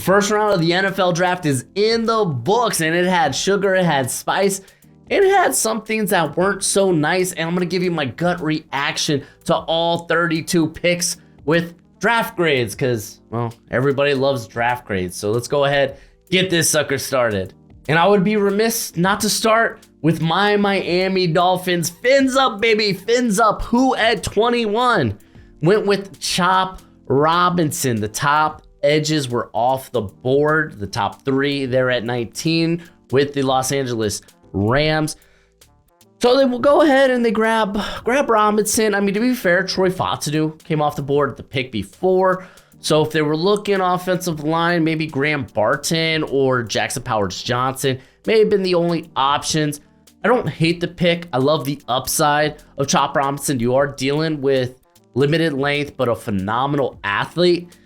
first round of the NFL draft is in the books, and it had sugar, it had spice, it had some things that weren't so nice, and I'm going to give you my gut reaction to all 32 picks with draft grades, because, well, everybody loves draft grades. So let's go ahead, get this sucker started. And I would be remiss not to start with my Miami Dolphins. Fins up, baby, fins up. Who at 21 went with Chop Robinson? The top edges were off the board. The top three, they're at 19 with the Los Angeles Rams. So they will go ahead and they grab Robinson. I mean, to be fair, Troy Fautanu came off the board at the pick before. So if they were looking offensive line, maybe Graham Barton or Jackson Powers-Johnson may have been the only options. I don't hate the pick. I love the upside of Chop Robinson. You are dealing with limited length, but a phenomenal athlete.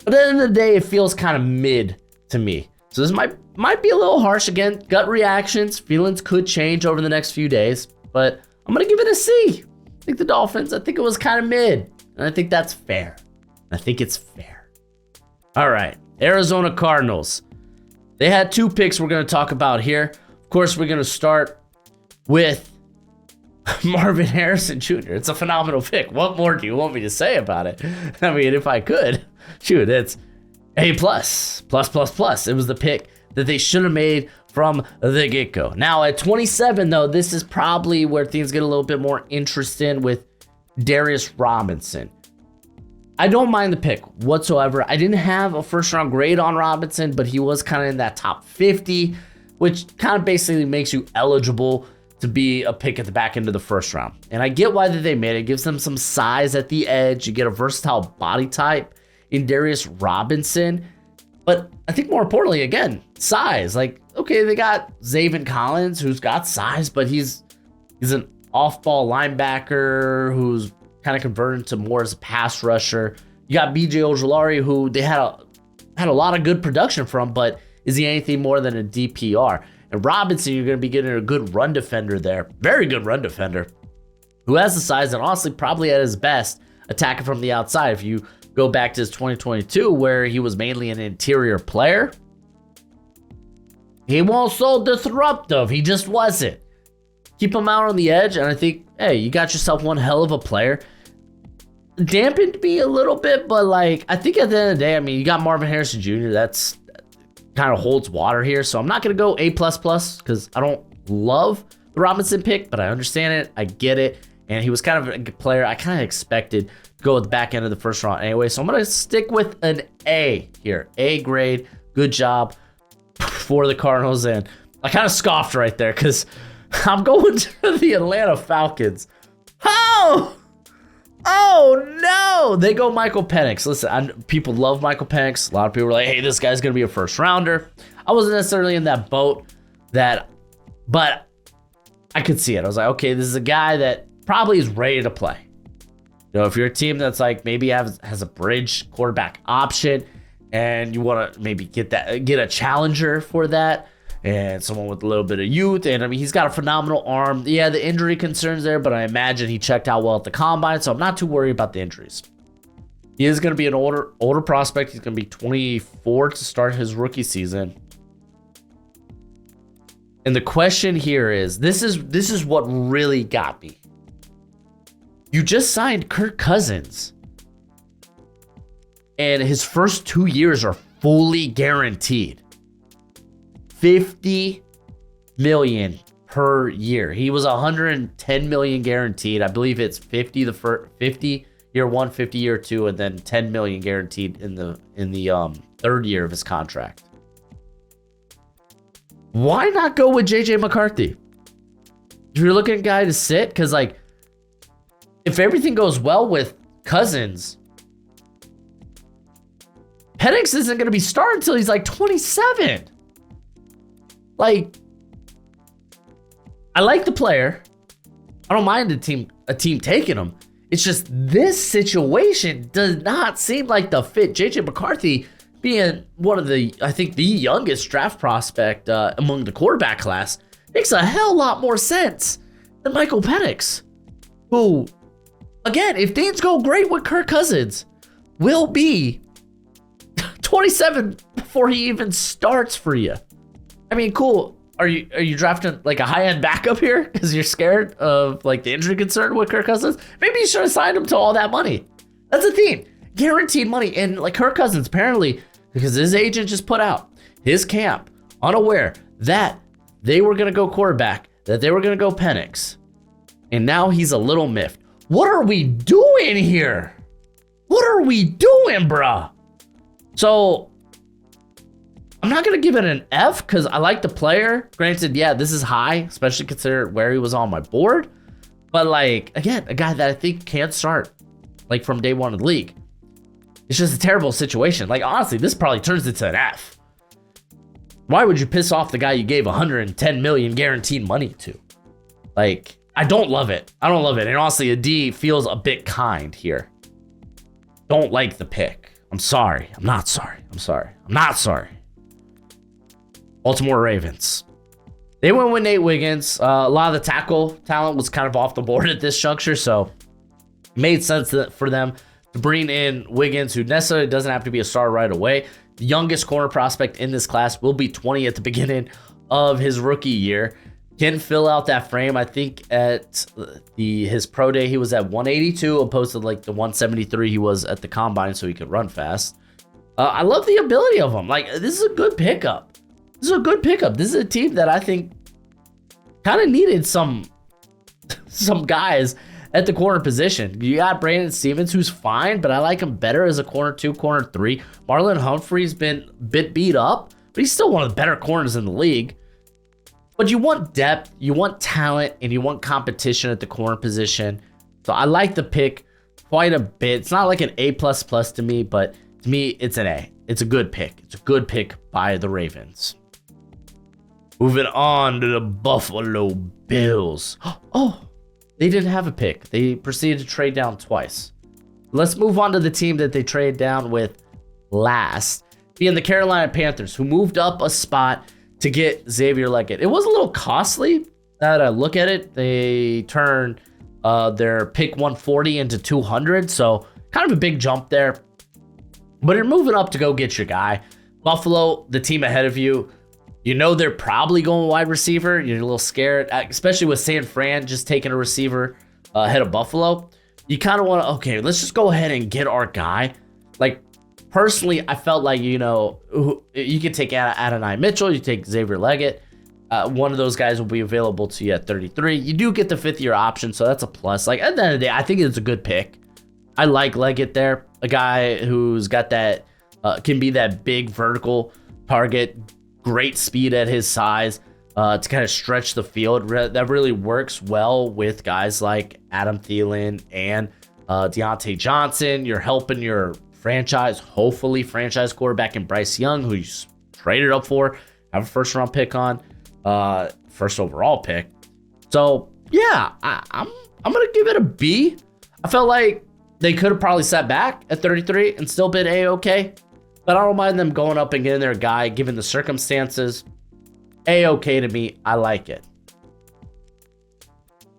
But at the end of the day, it feels kind of mid to me. So this might be a little harsh. Again, gut reactions, feelings could change over the next few days, but I'm going to give it a C. I think the Dolphins, I think it was kind of mid, and I think that's fair. I think it's fair. All right, Arizona Cardinals. They had two picks we're going to talk about here. Of course, we're going to start with Marvin Harrison Jr. It's a phenomenal pick. What more do you want me to say about it? I mean, if I could, shoot, it's A+, plus. It was the pick that they should have made from the get-go. Now, at 27, though, this is probably where things get a little bit more interesting with Darius Robinson. I don't mind the pick whatsoever. I didn't have a first-round grade on Robinson, but he was kind of in that top 50, which kind of basically makes you eligible to be a pick at the back end of the first round. And I get why they made it. It gives them some size at the edge. You get a versatile body type in Darius Robinson. But I think more importantly, again, size. Like, okay, they got Zaven Collins, who's got size, but he's an off-ball linebacker who's kind of converted to more as a pass rusher. You got BJ Ojulari, who they had a lot of good production from, but is he anything more than a DPR? And Robinson, you're going to be getting a good run defender there. Very good run defender who has the size and honestly probably at his best attacking from the outside. If you go back to his 2022 where he was mainly an interior player, he wasn't so disruptive. He just wasn't. Keep him out on the edge, and I think, hey, you got yourself one hell of a player. Dampened me a little bit, but like, I think at the end of the day, I mean, you got Marvin Harrison Jr. That's kind of holds water here. So I'm not going to go A++ because I don't love the Robinson pick, but I understand it. I get it. And he was kind of a good player. I kind of expected to go at the back end of the first round anyway. So I'm going to stick with an A here. A grade. Good job for the Cardinals. And I kind of scoffed right there because I'm going to the Atlanta Falcons. Oh no! They go Michael Penix. Listen, people love Michael Penix. A lot of people are like, hey, this guy's going to be a first rounder. I wasn't necessarily in that boat, but I could see it. I was like, okay, this is a guy that probably is ready to play. You know, if you're a team that's like maybe has a bridge quarterback option and you want to maybe get a challenger for that, and someone with a little bit of youth. And I mean, he's got a phenomenal arm. Yeah, the injury concerns there, but I imagine he checked out well at the combine, so I'm not too worried about the injuries. He is going to be an older prospect. He's going to be 24 to start his rookie season. And the question here is, this is what really got me. You just signed Kirk Cousins, and his first 2 years are fully guaranteed. $50 million per year. He was $110 million guaranteed. I believe it's 50 year one, 50 year two, and then $10 million guaranteed in the third year of his contract. Why not go with JJ McCarthy? If you're looking at a guy to sit, because like if everything goes well with Cousins, Penix isn't going to be starting until he's like 27. Like, I like the player. I don't mind a team taking him. It's just this situation does not seem like the fit. JJ McCarthy being one of the youngest draft prospect among the quarterback class makes a hell lot more sense than Michael Penix, who, again, if things go great with Kirk Cousins, will be 27 before he even starts for you. I mean, cool. Are you drafting like a high-end backup here because you're scared of like the injury concern with Kirk Cousins? Maybe you should have signed him to all that money. That's the thing. Guaranteed money. And like Kirk Cousins, apparently, because his agent just put out his camp, unaware that they were going to go quarterback, that they were going to go Penix. And now he's a little miffed. What are we doing here? What are we doing, bruh? So I'm not going to give it an F because I like the player. Granted, yeah, this is high, especially considering where he was on my board. But like, again, a guy that I think can't start like from day one of the league. It's just a terrible situation. Like, honestly, this probably turns into an F. Why would you piss off the guy you gave 110 million guaranteed money to? Like, I don't love it. I don't love it. And honestly, a D feels a bit kind here. Don't like the pick. I'm sorry. I'm not sorry. I'm sorry. I'm not sorry. Baltimore Ravens. They went with Nate Wiggins. A lot of the tackle talent was kind of off the board at this juncture, so it made sense for them to bring in Wiggins, who necessarily doesn't have to be a star right away. The youngest corner prospect in this class will be 20 at the beginning of his rookie year. Can fill out that frame. I think at his pro day, he was at 182 opposed to like the 173 he was at the combine, so he could run fast. I love the ability of him. Like, this is a good pickup. This is a good pickup. This is a team that I think kind of needed some guys at the corner position. You got Brandon Stevens, who's fine, but I like him better as a corner 2, corner 3. Marlon Humphrey's been a bit beat up, but he's still one of the better corners in the league. But you want depth, you want talent, and you want competition at the corner position. So I like the pick quite a bit. It's not like an A++ to me, but to me, it's an A. It's a good pick. It's a good pick by the Ravens. Moving on to the Buffalo Bills. Oh, they didn't have a pick. They proceeded to trade down twice. Let's move on to the team that they traded down with last, being the Carolina Panthers, who moved up a spot to get Xavier Leggett. It was a little costly. Now that I look at it, they turned their pick 140 into 200, so kind of a big jump there. But you're moving up to go get your guy. Buffalo, the team ahead of you, you know they're probably going wide receiver. You're a little scared, especially with San Fran just taking a receiver ahead of Buffalo. You kind of want to, okay, let's just go ahead and get our guy. Like, personally, I felt like, you could take Adonai Mitchell, you take Xavier Leggett. One of those guys will be available to you at 33. You do get the 5th-year option, so that's a plus. Like, at the end of the day, I think it's a good pick. I like Leggett there. A guy who's got that, can be that big vertical target, great speed at his size to kind of stretch the field. That really works well with guys like Adam Thielen and Deontay Johnson. You're helping your hopefully franchise quarterback in Bryce Young, who you traded up for, have a first-round pick on, first overall pick. So, yeah, I'm going to give it a B. I felt like they could have probably sat back at 33 and still been A-okay. But I don't mind them going up and getting their guy, given the circumstances. A-okay to me. I like it.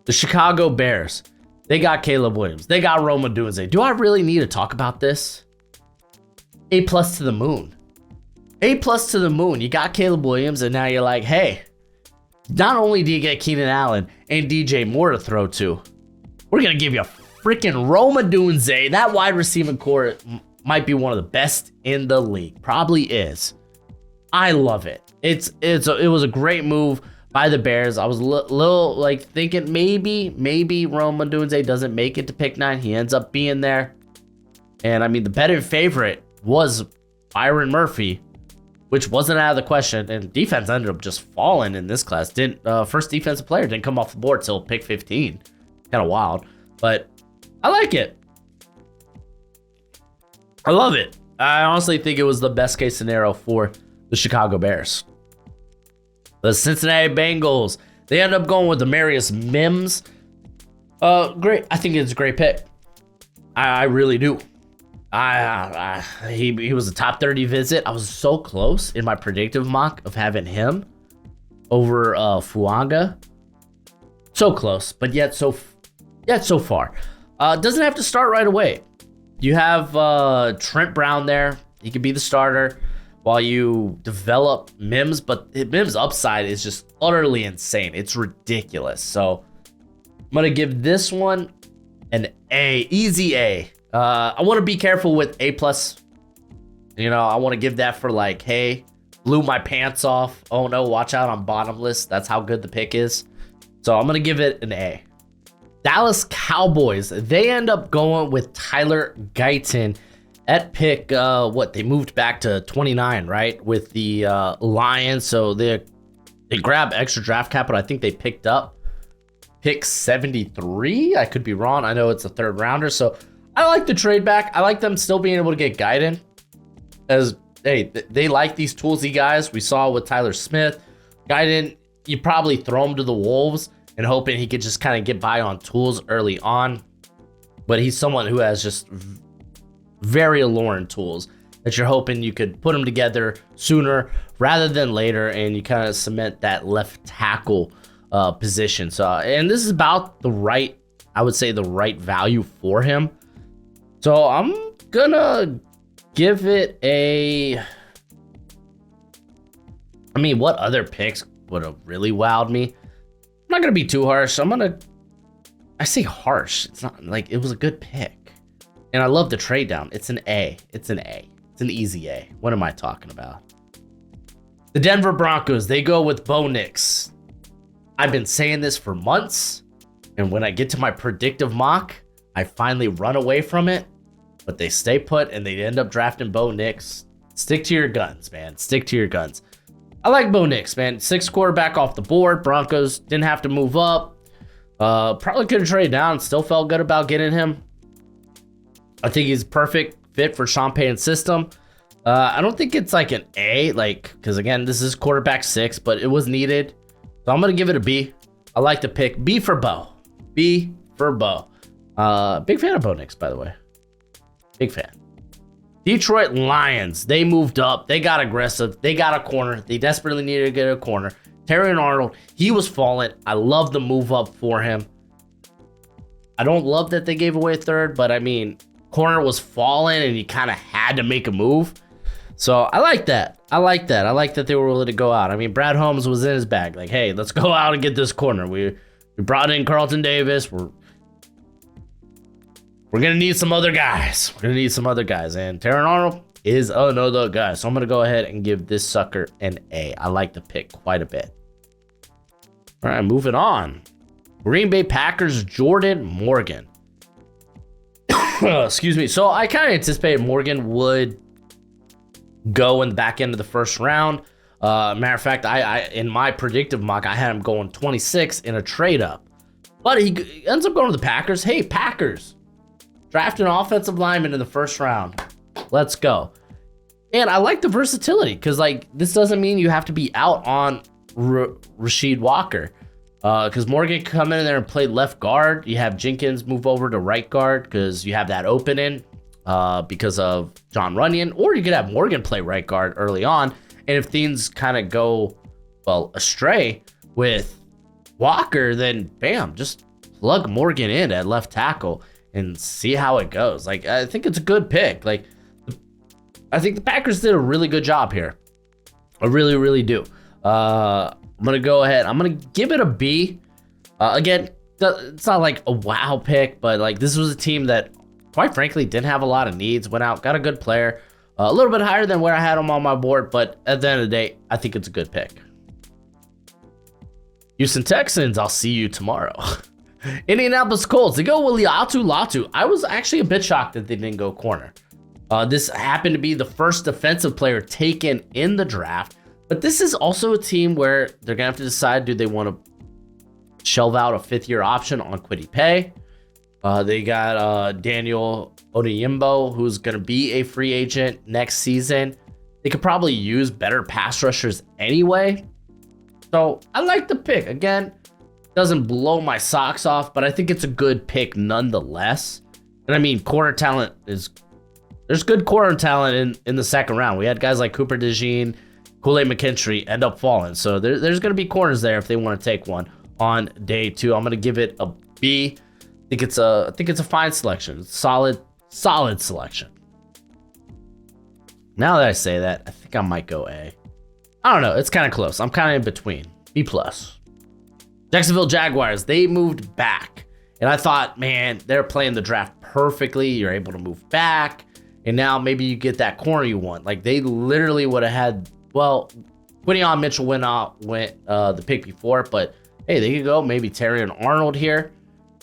The Chicago Bears. They got Caleb Williams. They got Rome Odunze. Do I really need to talk about this? A+ to the moon. A+ to the moon. You got Caleb Williams, and now you're like, hey, not only do you get Keenan Allen and DJ Moore to throw to, we're going to give you a freaking Rome Odunze. That wide receiving core might be one of the best in the league. Probably is. I love it. It was a great move by the Bears. I was a little like thinking maybe Rome Odunze doesn't make it to pick 9. He ends up being there. And I mean, the betting favorite was Byron Murphy, which wasn't out of the question. And defense ended up just falling in this class. First defensive player didn't come off the board till pick 15. Kind of wild, but I like it. I love it. I honestly think it was the best case scenario for the Chicago Bears. The Cincinnati Bengals, they end up going with Demarius Mims. Great. I think it's a great pick. I really do. He was a top 30 visit. I was so close in my predictive mock of having him over Fuanga. So close, but yet so far. Doesn't have to start right away. You have Trent Brown there. He could be the starter. while you develop Mims, but Mims' upside is just utterly insane. It's ridiculous. So I'm going to give this one an A, easy A. I want to be careful with A+. You know, I want to give that for like, hey, blew my pants off. Oh no, watch out, I'm bottomless. That's how good the pick is. So I'm going to give it an A. Dallas Cowboys, they end up going with Tyler Guyton at pick, they moved back to 29, right? With the Lions. So they grab extra draft capital. I think they picked up pick 73. I could be wrong. I know it's a third rounder. So I like the trade back. I like them still being able to get Guyton. As hey, they like these toolsy guys. We saw with Tyler Smith. Guyton, you probably throw him to the Wolves and hoping he could just kind of get by on tools early on. But he's someone who has just very alluring tools that you're hoping you could put them together sooner rather than later, and you kind of cement that left tackle position. So, and this is about the right, I would say, the right value for him. So I'm gonna give it a, I mean, what other picks would have really wowed me? I'm not gonna be too harsh. I say harsh. It's not like, it was a good pick. And I love the trade down. It's an A. It's an A. It's an easy A. What am I talking about? The Denver Broncos, they go with Bo Nix. I've been saying this for months. And when I get to my predictive mock, I finally run away from it. But they stay put and they end up drafting Bo Nix. Stick to your guns, man. Stick to your guns. I like Bo Nix, man. 6th quarterback off the board. Broncos didn't have to move up. Probably could have traded down. Still felt good about getting him. I think he's perfect fit for Sean Payton's system. I don't think it's like an A, because again, this is quarterback 6, but it was needed. So I'm going to give it a B. I like the pick. B for Bo. B for Bo. Big fan of Bo Nix, by the way. Big fan. Detroit Lions, they moved up. They got aggressive. They got a corner. They desperately needed to get a corner. Terry Arnold, he was falling. I love the move up for him. I don't love that they gave away a third, but I mean, corner was falling and you kind of had to make a move. So I like that. I like that they were willing to go out. I mean, Brad Holmes was in his bag. Like, hey, let's go out and get this corner. We brought in Carlton Davis. We're going to need some other guys. And Terran Arnold is another guy. So I'm going to go ahead and give this sucker an A. I like the pick quite a bit. All right, moving on. Green Bay Packers, Jordan Morgan. Excuse me. So I kind of anticipated Morgan would go in the back end of the first round. Matter of fact, I in my predictive mock, I had him going 26 in a trade up. But he ends up going to the Packers. Hey, Packers. Draft an offensive lineman in the first round. Let's go. And I like the versatility because, like, this doesn't mean you have to be out on Rasheed Walker. Because Morgan can come in there and play left guard. You have Jenkins move over to right guard because you have that opening because of John Runyon. Or you could have Morgan play right guard early on. And if things kind of go, astray with Walker, then bam, just plug Morgan in at left tackle and see how it goes. Like, I think it's a good pick. Like, I think the Packers did a really good job here. I really, really do. I'm going to go ahead. I'm going to give it a B. Again, it's not like a wow pick, but like this was a team that, quite frankly, didn't have a lot of needs. Went out, got a good player. A little bit higher than where I had him on my board, but at the end of the day, I think it's a good pick. Houston Texans, I'll see you tomorrow. Indianapolis Colts, they go with Latu. I was actually a bit shocked that they didn't go corner. This happened to be the first defensive player taken in the draft, but this is also a team where they're going to have to decide, do they want to shelve out a 5th-year option on Kwity Paye? They got Daniel Oduyembo, who's going to be a free agent next season. They could probably use better pass rushers anyway. So I like the pick. Again, doesn't blow my socks off, but I think it's a good pick nonetheless. And I mean, corner talent there's good corner talent in the second round. We had guys like Cooper DeJean, Kool-Aid McKinstry end up falling. So there's going to be corners there if they want to take one on day 2. I'm going to give it a B. I think it's a fine selection. Solid selection. Now that I say that, I think I might go A. I don't know. It's kind of close. I'm kind of in between. B+. Jacksonville Jaguars, they moved back. And I thought, man, they're playing the draft perfectly. You're able to move back. And now maybe you get that corner you want. Like, they literally would have had, well, Quinion Mitchell went the pick before. But, hey, they could go maybe Terry and Arnold here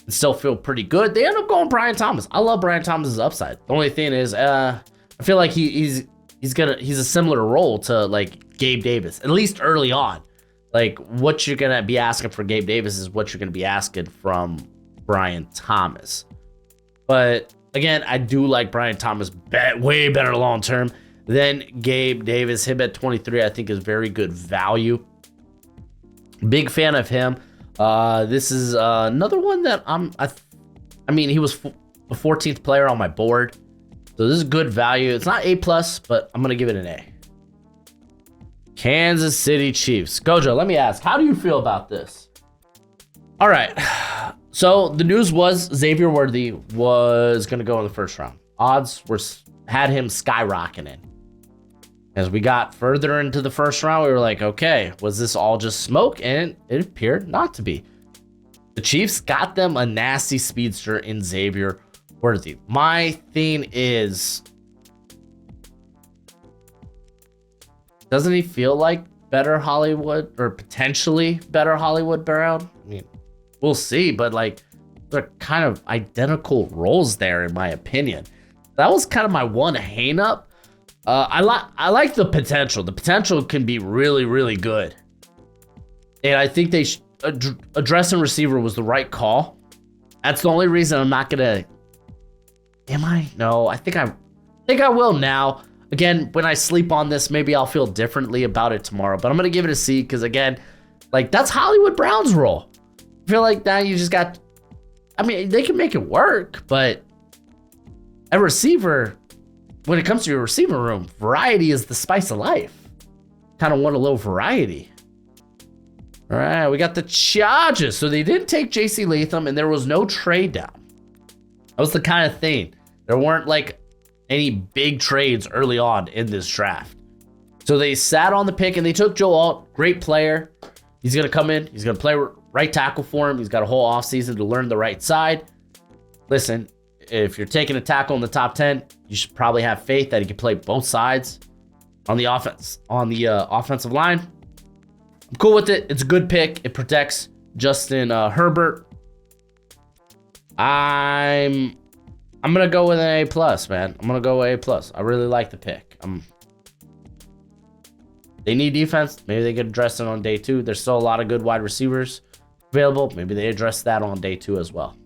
and still feel pretty good. They end up going Brian Thomas. I love Brian Thomas's upside. The only thing is, I feel like he's a similar role to, like, Gabe Davis, at least early on. Like, what you're going to be asking for Gabe Davis is what you're going to be asking from Brian Thomas. But again, I do like Brian Thomas way better long term than Gabe Davis. Him at 23, I think, is very good value. Big fan of him. This is another one that I mean, he was the 14th player on my board. So this is good value. It's not A+, but I'm going to give it an A. Kansas City Chiefs. Gojo, let me ask, how do you feel about this? All right. So the news was Xavier Worthy was going to go in the first round. Odds had him skyrocketing. As we got further into the first round, we were like, okay, was this all just smoke? And it appeared not to be. The Chiefs got them a nasty speedster in Xavier Worthy. My thing is, doesn't he feel like better Hollywood or potentially better Hollywood Brown? I mean, we'll see, but like, they're kind of identical roles there, in my opinion. That was kind of my one hang up. I like the potential. The potential can be really, really good. And I think they addressing receiver was the right call. That's the only reason I'm not gonna. Am I? No, I think I will now. Again, when I sleep on this, maybe I'll feel differently about it tomorrow. But I'm gonna give it a C because, again, like, that's Hollywood Brown's role. I feel like now you just got. I mean, they can make it work, but a receiver. When it comes to your receiver room, variety is the spice of life. Kind of want a little variety. All right, we got the Chargers. So they didn't take J.C. Latham, and there was no trade down. That was the kind of thing. There weren't like any big trades early on in this draft. So they sat on the pick, and they took Joe Alt, great player. He's going to come in. He's going to play right tackle for him. He's got a whole offseason to learn the right side. Listen, if you're taking a tackle in the top 10, you should probably have faith that he can play both sides on the offensive line. I'm cool with it. It's a good pick. It protects Justin Herbert. I'm gonna go with an A+, man. I'm gonna go with A+. I really like the pick. They need defense. Maybe they could address it on day 2. There's still a lot of good wide receivers available. Maybe they address that on day 2 as well.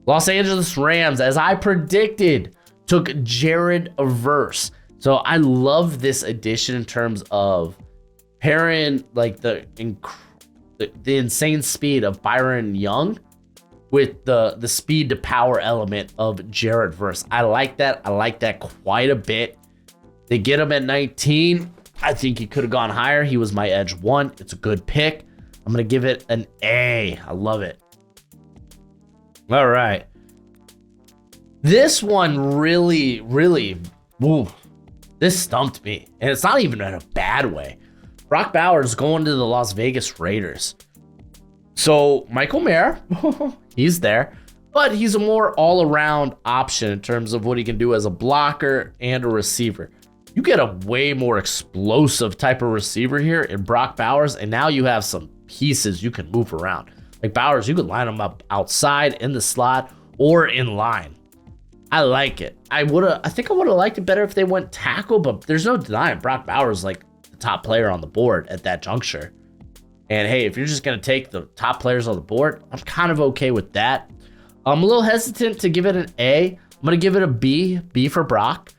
Los Angeles Rams, as I predicted, took Jared Verse. So I love this addition in terms of pairing like the insane speed of Byron Young with the speed to power element of Jared Verse. I like that. I like that quite a bit. They get him at 19. I think he could have gone higher. He was my edge 1. It's a good pick. I'm going to give it an A. I love it. All right. This one really, this stumped me. And it's not even in a bad way. Brock Bowers going to the Las Vegas Raiders. So Michael Mayer, he's there. But he's a more all-around option in terms of what he can do as a blocker and a receiver. You get a way more explosive type of receiver here in Brock Bowers. And now you have some pieces you can move around. Like Bowers, you could line him up outside, in the slot, or in line. I like it. I think I would have liked it better if they went tackle, but there's no denying Brock Bowers like the top player on the board at that juncture. And hey, if you're just going to take the top players on the board, I'm kind of okay with that. I'm a little hesitant to give it an A. I'm going to give it a B. B for Brock.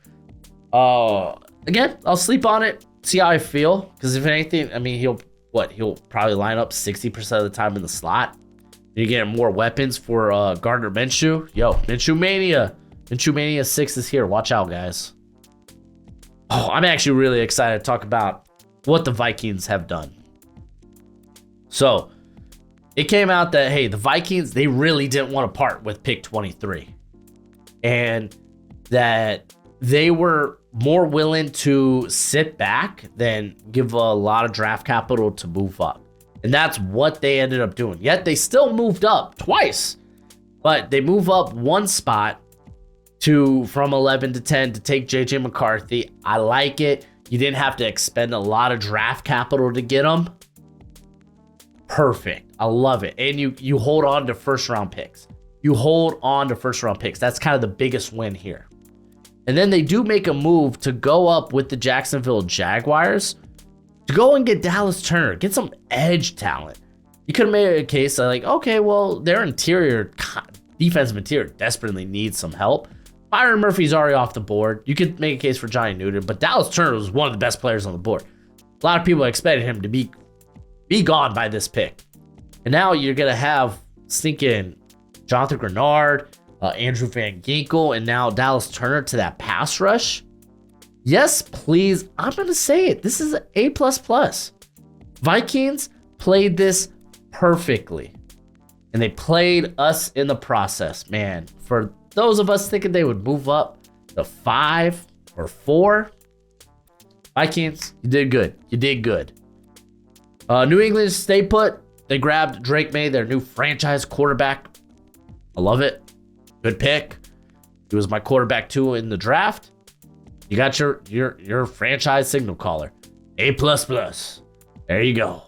Again, I'll sleep on it, see how I feel. Because if anything, I mean, he'll probably line up 60% of the time in the slot. You're getting more weapons for Gardner Minshew. Yo, Minshew Mania. Minshew Mania 6 is here. Watch out, guys. Oh, I'm actually really excited to talk about what the Vikings have done. So, it came out that, hey, the Vikings, they really didn't want to part with pick 23. And that they were more willing to sit back than give a lot of draft capital to move up. And that's what they ended up doing. Yet they still moved up twice, but they move up one spot from 11 to 10 to take JJ McCarthy. I like it. You didn't have to expend a lot of draft capital to get him. Perfect. I love it. And you hold on to first round picks. That's kind of the biggest win here. And then they do make a move to go up with the Jacksonville Jaguars to go and get Dallas Turner, get some edge talent. You could have made a case like, okay, well, their defensive interior desperately needs some help. Byron Murphy's already off the board. You could make a case for Johnny Newton, but Dallas Turner was one of the best players on the board. A lot of people expected him to be gone by this pick. And now you're going to have stinking Jonathan Grenard, Andrew Van Ginkel, and now Dallas Turner to that pass rush. Yes, please. I'm going to say it. This is an A++. Vikings played this perfectly. And they played us in the process, man. For those of us thinking they would move up to 5 or 4, Vikings, you did good. New England stay put. They grabbed Drake May, their new franchise quarterback. I love it. Good pick. He was my quarterback 2 in the draft. You got your franchise signal caller. A++. There you go.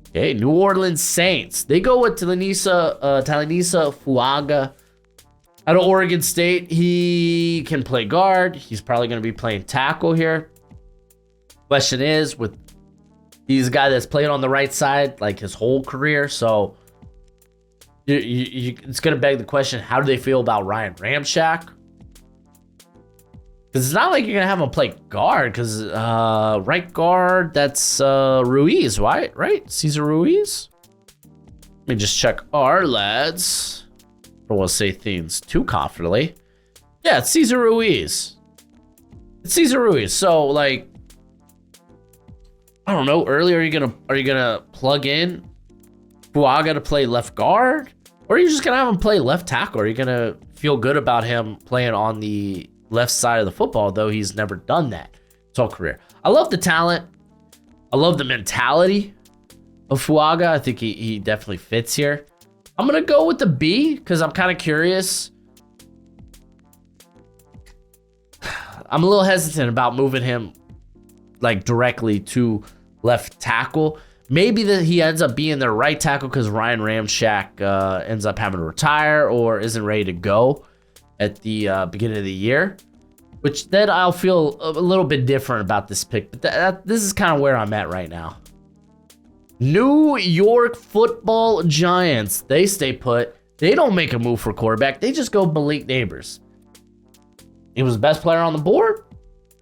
Okay, New Orleans Saints. They go with Talanisa Fuaga out of Oregon State. He can play guard. He's probably going to be playing tackle here. Question is, he's a guy that's played on the right side like his whole career. So it's going to beg the question, how do they feel about Ryan Ramczyk? Because it's not like you're going to have him play guard, because right guard, that's Ruiz, right? Cesar Ruiz? Let me just check our lads. I don't want to say things too confidently. Yeah, it's Cesar Ruiz. So, like, I don't know. Early, are you gonna plug in Fuaga to play left guard, or are you just gonna have him play left tackle? Are you gonna feel good about him playing on the left side of the football, though he's never done that his whole career? I love the talent. I love the mentality of Fuaga. I think he definitely fits here. I'm gonna go with the B because I'm kind of curious. I'm a little hesitant about moving him like directly to left tackle. Maybe that he ends up being their right tackle because Ryan Ramczyk ends up having to retire or isn't ready to go at the beginning of the year, which then I'll feel a little bit different about this pick. But this is kind of where I'm at right now. New York Football Giants. They stay put. They don't make a move for quarterback. They just go Malik Neighbors. He was the best player on the board.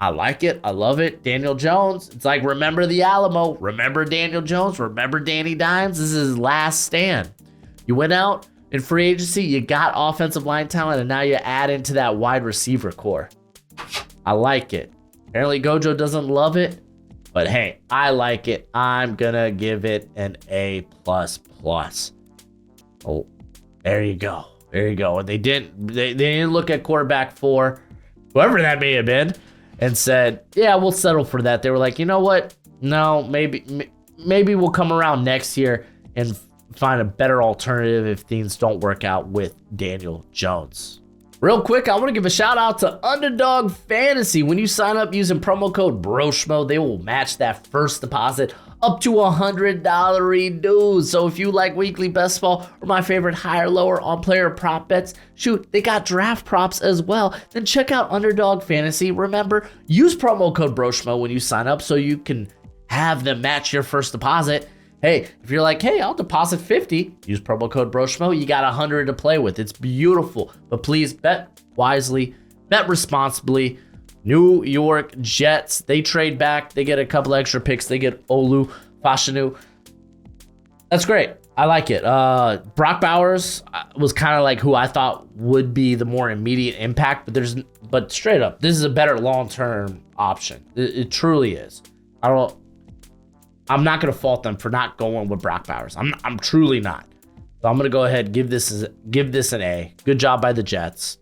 I like it. I love it. Daniel Jones. It's like, remember the Alamo. Remember Daniel Jones. Remember Danny Dimes. This is his last stand. You went out in free agency. You got offensive line talent, and now you add into that wide receiver core. I like it. Apparently Gojo doesn't love it, but hey, I like it. I'm going to give it an A++. Oh, there you go. And they didn't look at quarterback 4, whoever that may have been, and said, yeah, we'll settle for that. They were like, you know what? No, maybe we'll come around next year and find a better alternative if things don't work out with Daniel Jones. Real quick, I want to give a shout out to Underdog Fantasy. When you sign up using promo code Broshmo, they will match that first deposit up to $100 reduce. So if you like weekly best ball or my favorite higher lower on player prop bets, shoot, they got draft props as well. Then check out Underdog Fantasy. Remember, use promo code Broshmo when you sign up so you can have them match your first deposit. Hey, if you're like, hey, I'll deposit 50, use promo code Broshmo. You got 100 to play with. It's beautiful. But please bet wisely, bet responsibly. New York Jets, they trade back. They get a couple extra picks. They get Olu Fashanu. That's great. I like it. Brock Bowers was kind of like who I thought would be the more immediate impact, but straight up, this is a better long-term option. It truly is. I'm not going to fault them for not going with Brock Bowers. I'm truly not. So I'm going to go ahead and give this an A. Good job by the Jets.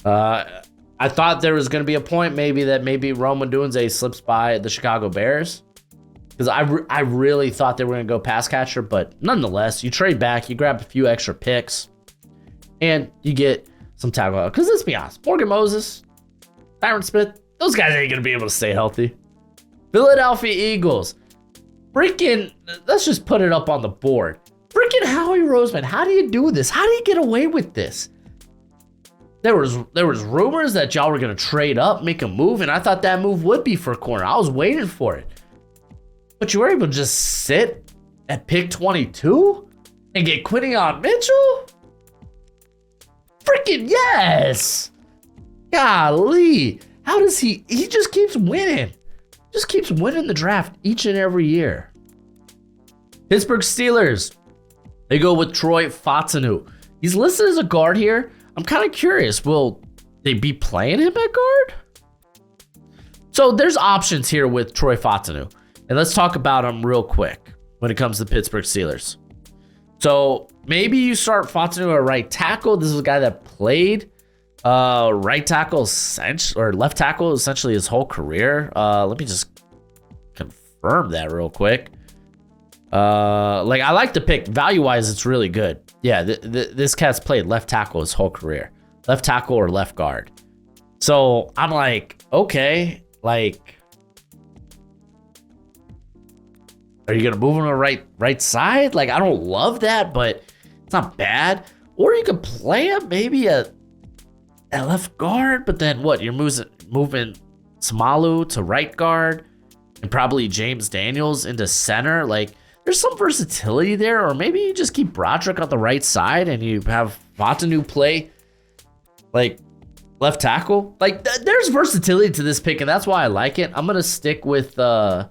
I I thought there was going to be a point maybe Rome Odunze slips by the Chicago Bears. Because I really thought they were going to go pass catcher, but nonetheless, you trade back, you grab a few extra picks, and you get some tackle. Because let's be honest, Morgan Moses, Tyron Smith, those guys ain't going to be able to stay healthy. Philadelphia Eagles, freaking, let's just put it up on the board. Freaking Howie Roseman, how do you do this? How do you get away with this? There was rumors that y'all were going to trade up, make a move, and I thought that move would be for a corner. I was waiting for it. But you were able to just sit at pick 22 and get Quinnion Mitchell? Freaking yes! Golly. How does he just keeps winning. Just keeps winning the draft each and every year. Pittsburgh Steelers. They go with Troy Fautanu. He's listed as a guard here. I'm kind of curious. Will they be playing him at guard? So there's options here with Troy Fautanu. And let's talk about him real quick when it comes to the Pittsburgh Steelers. So maybe you start Fautanu at right tackle. This is a guy that played right tackle or left tackle essentially his whole career. Let me just confirm that real quick. I like the pick. Value-wise, it's really good. Yeah, this cat's played left tackle his whole career. Left tackle or left guard. So I'm like, okay, are you gonna move him to the right side? I don't love that, but it's not bad. Or you could play him maybe at left guard, but then what? You're moving Samalu to right guard and probably James Daniels into center. There's some versatility there, or maybe you just keep Broderick on the right side and you have Fautanu play left tackle. There's versatility to this pick, and that's why I like it. I'm gonna stick with the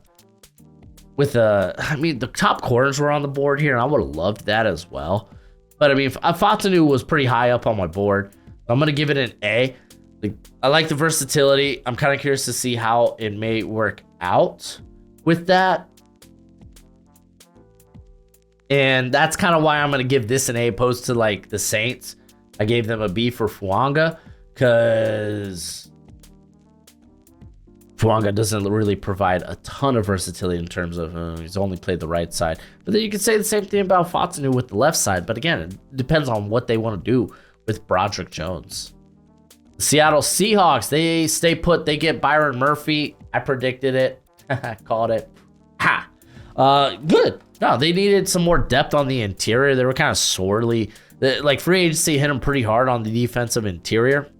top corners were on the board here, and I would have loved that as well. But Fautanu was pretty high up on my board. I'm gonna give it an A. I like the versatility. I'm kind of curious to see how it may work out with that. And that's kind of why I'm going to give this an A opposed to the Saints. I gave them a B for Fuanga because Fuanga doesn't really provide a ton of versatility in terms of he's only played the right side. But then you could say the same thing about Fautanu with the left side. But again, it depends on what they want to do with Broderick Jones. The Seattle Seahawks, they stay put. They get Byron Murphy. I predicted it. Called it. Ha! Good. No, they needed some more depth on the interior. They were kind of sorely, free agency hit them pretty hard on the defensive interior.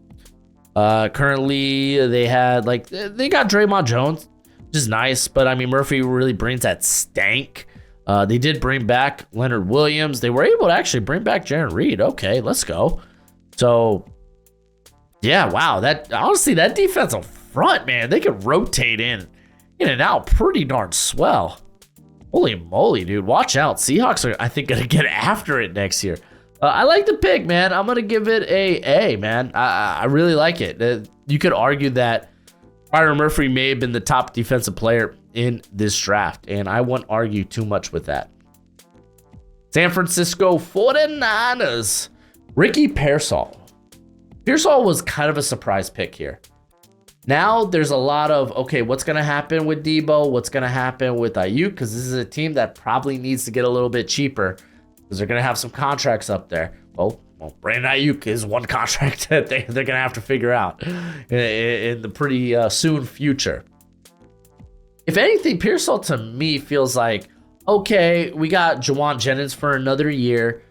Currently, they had they got Draymond Jones, which is nice, but Murphy really brings that stank. They did bring back Leonard Williams. They were able to actually bring back Jaron Reed. Okay, let's go. So, yeah, wow. Honestly, that defensive front, man, they could rotate in and out pretty darn swell. Holy moly, dude. Watch out. Seahawks are, I think, going to get after it next year. I like the pick, man. I'm going to give it a, man. I really like it. You could argue that Byron Murphy may have been the top defensive player in this draft, and I won't argue too much with that. San Francisco 49ers. Ricky Pearsall. Pearsall was kind of a surprise pick here. Now there's a lot of, okay, what's going to happen with Debo? What's going to happen with Ayuk? Because this is a team that probably needs to get a little bit cheaper because they're going to have some contracts up there. Well, Brandon Ayuk is one contract that they're going to have to figure out in the pretty soon future. If anything, Pearsall to me feels like, okay, we got Juwan Jennings for another year.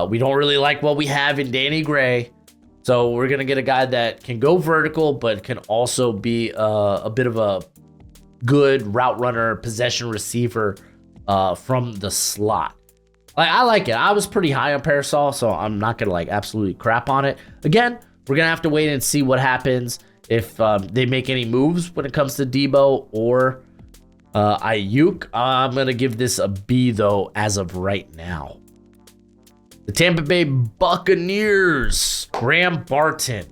We don't really like what we have in Danny Gray. So we're going to get a guy that can go vertical, but can also be a bit of a good route runner, possession receiver from the slot. I like it. I was pretty high on Pearsall, so I'm not going to absolutely crap on it. Again, we're going to have to wait and see what happens if they make any moves when it comes to Debo or Ayuk. I'm going to give this a B, though, as of right now. The Tampa Bay Buccaneers, Graham Barton.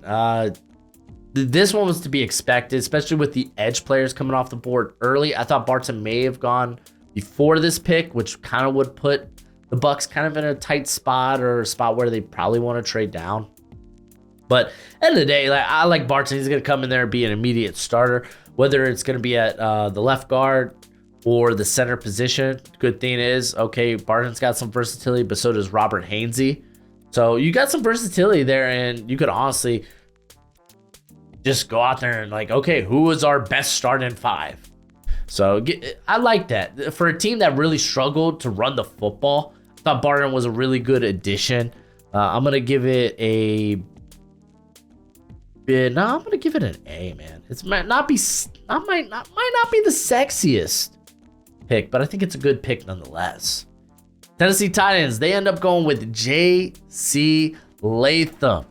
This one was to be expected, especially with the edge players coming off the board early. I thought Barton may have gone before this pick, which kind of would put the Bucs kind of in a tight spot or a spot where they probably want to trade down. But end of the day, like I like Barton. He's going to come in there and be an immediate starter, whether it's going to be at the left guard or the center position. Good thing is, okay, Barton's got some versatility, but so does Robert Hainsey. So you got some versatility there, and you could honestly just go out there and like, okay, who is our best starting five? So I like that. For a team that really struggled to run the football, I thought Barton was a really good addition. I'm going to give it a... I'm gonna give it an A, man. It might not be the sexiest pick, but I think it's a good pick nonetheless. Tennessee Titans, they end up going with J.C. Latham.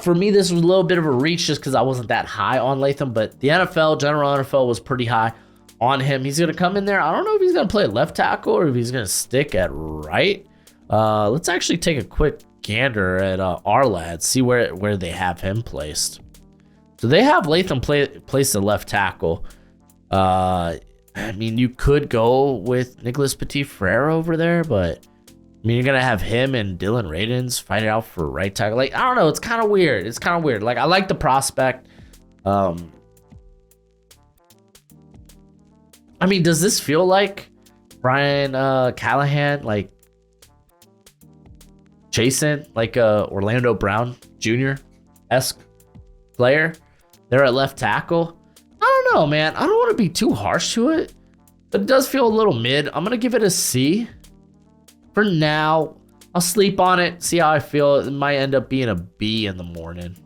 For me, this was a little bit of a reach just because I wasn't that high on Latham, but the general NFL was pretty high on him. He's gonna come in there. I don't know if he's gonna play left tackle or if he's gonna stick at right. Let's actually take a quick gander at our lads, see where they have him placed. So they have Latham placed at left tackle. I mean, you could go with Nicholas Petit-Frere over there, but I mean, you're gonna have him and Dylan Radins fight it out for right tackle. Like, I don't know, it's kind of weird. Like, I like the prospect. I mean, does this feel like Brian Callahan, like chasing like Orlando Brown Jr.-esque player? They're at left tackle. I don't know, man. I don't want to be too harsh to it, but it does feel a little mid. I'm going to give it a C. For now, I'll sleep on it, see how I feel. It might end up being a B in the morning.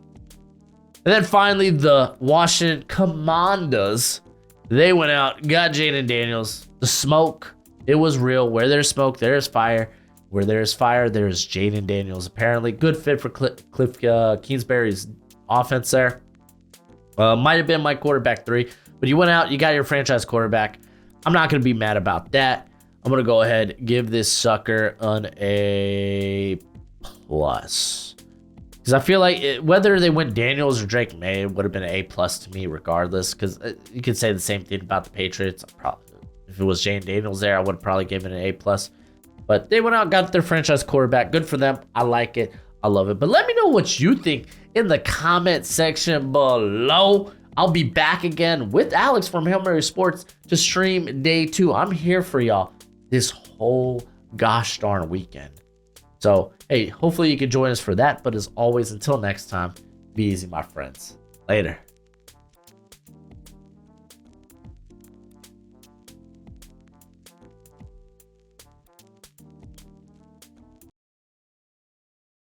And then finally, the Washington Commanders. They went out, got Jaden Daniels. The smoke, it was real. Where there's smoke, there's fire. Where there's fire, there's Jaden Daniels. Apparently, good fit for Cliff Kingsbury's offense there. Might have been my quarterback 3, but you went out, you got your franchise quarterback. I'm not going to be mad about that. I'm going to go ahead, give this sucker an A+. Because I feel like whether they went Daniels or Drake May, it would have been an A+ to me regardless. Because you could say the same thing about the Patriots. If it was Jane Daniels there, I would have probably given it an A+. But they went out, got their franchise quarterback. Good for them. I like it. I love it. But let me know what you think in the comment section below. I'll be back again with Alex from Hail Mary Sports to stream day 2. I'm here for y'all this whole gosh darn weekend. So, hey, hopefully you can join us for that. But as always, until next time, be easy, my friends. Later.